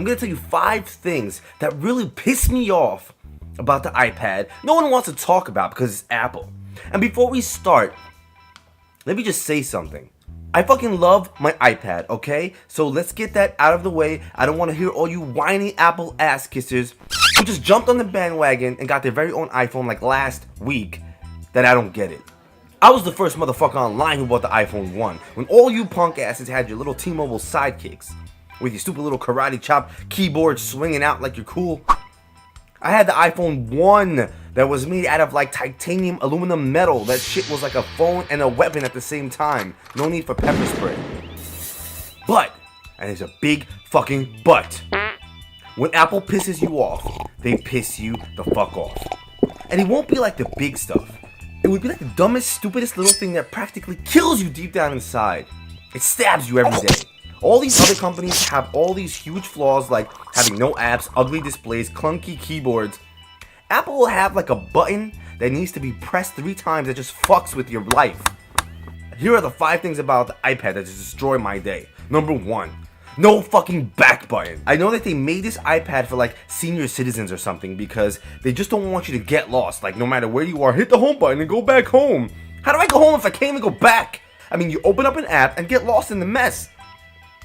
I'm gonna tell you 5 things that really piss me off about the iPad no one wants to talk about because it's Apple. And before we start, let me just say something. I fucking love my iPad, okay? So let's get that out of the way. I don't want to hear all you whiny Apple ass kissers who just jumped on the bandwagon and got their very own iPhone like last week that I don't get it. I was the first motherfucker online who bought the iPhone 1 when all you punk asses had your little T-Mobile sidekicks with your stupid little karate chop keyboard swinging out like you're cool. I had the iPhone 1 that was made out of like titanium aluminum metal. That shit was like a phone and a weapon at the same time. No need for pepper spray. But, and there's a big fucking but, when Apple pisses you off, they piss you the fuck off. And it won't be like the big stuff. It would be like the dumbest, stupidest little thing that practically kills you deep down inside. It stabs you every day. All these other companies have all these huge flaws like having no apps, ugly displays, clunky keyboards. Apple will have like a button that needs to be pressed 3 times that just fucks with your life. Here are the 5 things about the iPad that just destroy my day. Number 1, no fucking back button. I know that they made this iPad for like senior citizens or something because they just don't want you to get lost. Like no matter where you are, hit the home button and go back home. How do I go home if I can't even go back? I mean, you open up an app and get lost in the mess.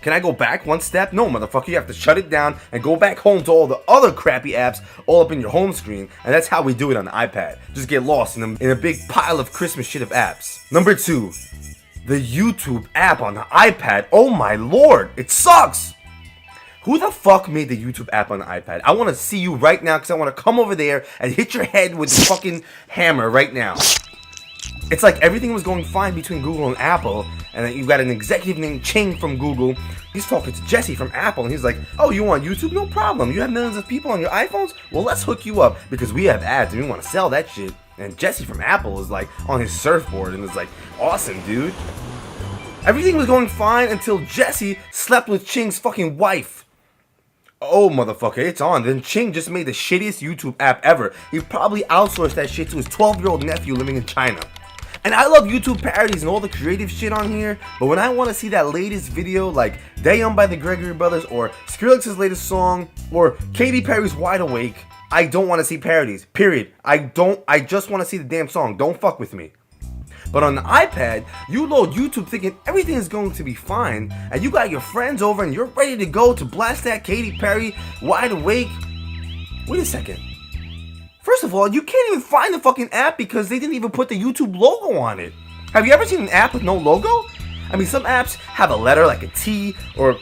Can I go back 1 step? No, motherfucker, you have to shut it down and go back home to all the other crappy apps all up in your home screen. And that's how we do it on the iPad. Just get lost in a big pile of Christmas shit of apps. Number 2, the YouTube app on the iPad. Oh my lord, it sucks! Who the fuck made the YouTube app on the iPad? I want to see you right now because I want to come over there and hit your head with the fucking hammer right now. It's like everything was going fine between Google and Apple, and then you got an executive named Ching from Google. He's talking to Jesse from Apple, and he's like, oh, you want YouTube? No problem. You have millions of people on your iPhones? Well, let's hook you up because we have ads and we want to sell that shit. And Jesse from Apple is like on his surfboard and is like, awesome, dude. Everything was going fine until Jesse slept with Ching's fucking wife. Oh, motherfucker, it's on. Then Ching just made the shittiest YouTube app ever. He probably outsourced that shit to his 12-year-old nephew living in China. And I love YouTube parodies and all the creative shit on here, but when I want to see that latest video like Day On by the Gregory Brothers or Skrillex's latest song or Katy Perry's Wide Awake, I don't want to see parodies, period. I just want to see the damn song. Don't fuck with me. But on the iPad, you load YouTube thinking everything is going to be fine, and you got your friends over and you're ready to go to blast that Katy Perry Wide Awake. Wait a second. First of all, you can't even find the fucking app because they didn't even put the YouTube logo on it. Have you ever seen an app with no logo? I mean, some apps have a letter like a T or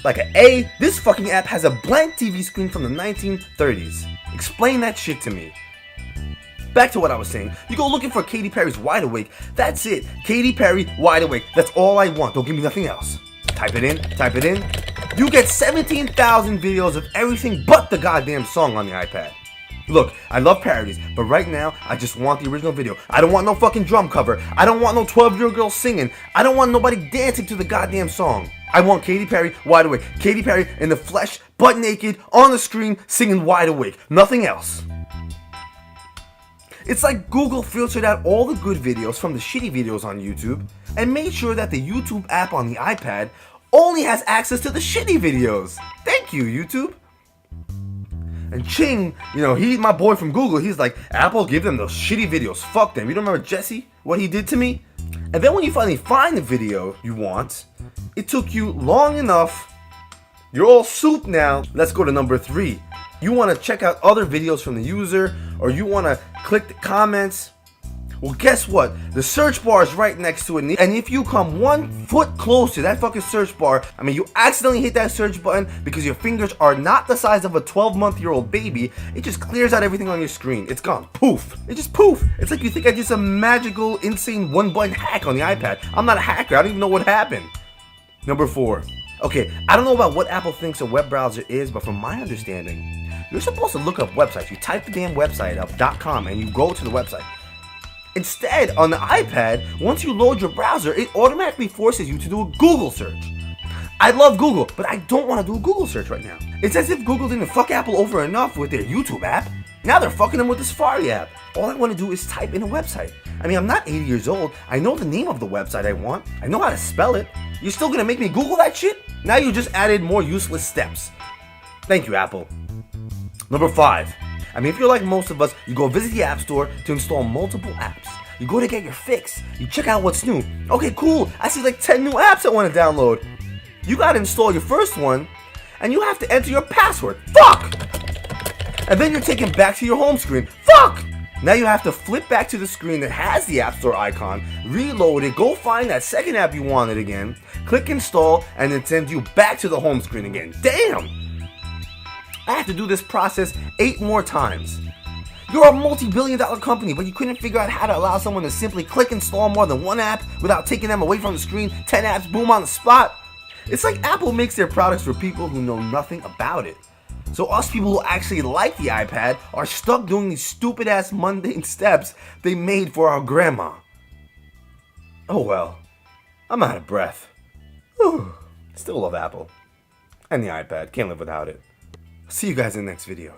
like an A. This fucking app has a blank TV screen from the 1930s. Explain that shit to me. Back to what I was saying. You go looking for Katy Perry's Wide Awake. That's it. Katy Perry Wide Awake. That's all I want. Don't give me nothing else. Type it in. Type it in. You get 17,000 videos of everything but the goddamn song on the iPad. Look, I love parodies, but right now, I just want the original video. I don't want no fucking drum cover. I don't want no 12-year-old girl singing. I don't want nobody dancing to the goddamn song. I want Katy Perry Wide Awake. Katy Perry in the flesh, butt naked, on the screen, singing Wide Awake. Nothing else. It's like Google filtered out all the good videos from the shitty videos on YouTube and made sure that the YouTube app on the iPad only has access to the shitty videos. Thank you, YouTube. And Ching, you know, he's my boy from Google. He's like, Apple, give them those shitty videos. Fuck them. You don't remember Jesse? What he did to me? And then when you finally find the video you want, it took you long enough. You're all soup now. Let's go to number 3. You want to check out other videos from the user, or you want to click the comments. Well, guess what? The search bar is right next to it, and if you come 1 foot closer to that fucking search bar, I mean, you accidentally hit that search button because your fingers are not the size of a 12-month-old baby, it just clears out everything on your screen. It's gone. Poof. It just poof. It's like you think I did some magical, insane one-button hack on the iPad. I'm not a hacker. I don't even know what happened. Number 4. Okay, I don't know about what Apple thinks a web browser is, but from my understanding, you're supposed to look up websites. You type the damn website up, .com, and you go to the website. Instead, on the iPad, once you load your browser, it automatically forces you to do a Google search. I love Google, but I don't want to do a Google search right now. It's as if Google didn't fuck Apple over enough with their YouTube app. Now they're fucking them with the Safari app. All I want to do is type in a website. I mean, I'm not 80 years old. I know the name of the website I want. I know how to spell it. You're still going to make me Google that shit? Now you just added more useless steps. Thank you, Apple. Number 5. I mean, if you're like most of us, you go visit the App Store to install multiple apps. You go to get your fix. You check out what's new. Okay, cool. I see like 10 new apps I want to download. You gotta install your first one, and you have to enter your password. Fuck! And then you're taken back to your home screen. Fuck! Now you have to flip back to the screen that has the App Store icon, reload it, go find that second app you wanted again, click install, and then send you back to the home screen again. Damn! I have to do this process 8 more times. You're a multi-billion-dollar company, but you couldn't figure out how to allow someone to simply click install more than one app without taking them away from the screen, 10 apps, boom, on the spot. It's like Apple makes their products for people who know nothing about it. So us people who actually like the iPad are stuck doing these stupid-ass mundane steps they made for our grandma. Oh well, I'm out of breath. Whew. Still love Apple. And the iPad, can't live without it. See you guys in the next video.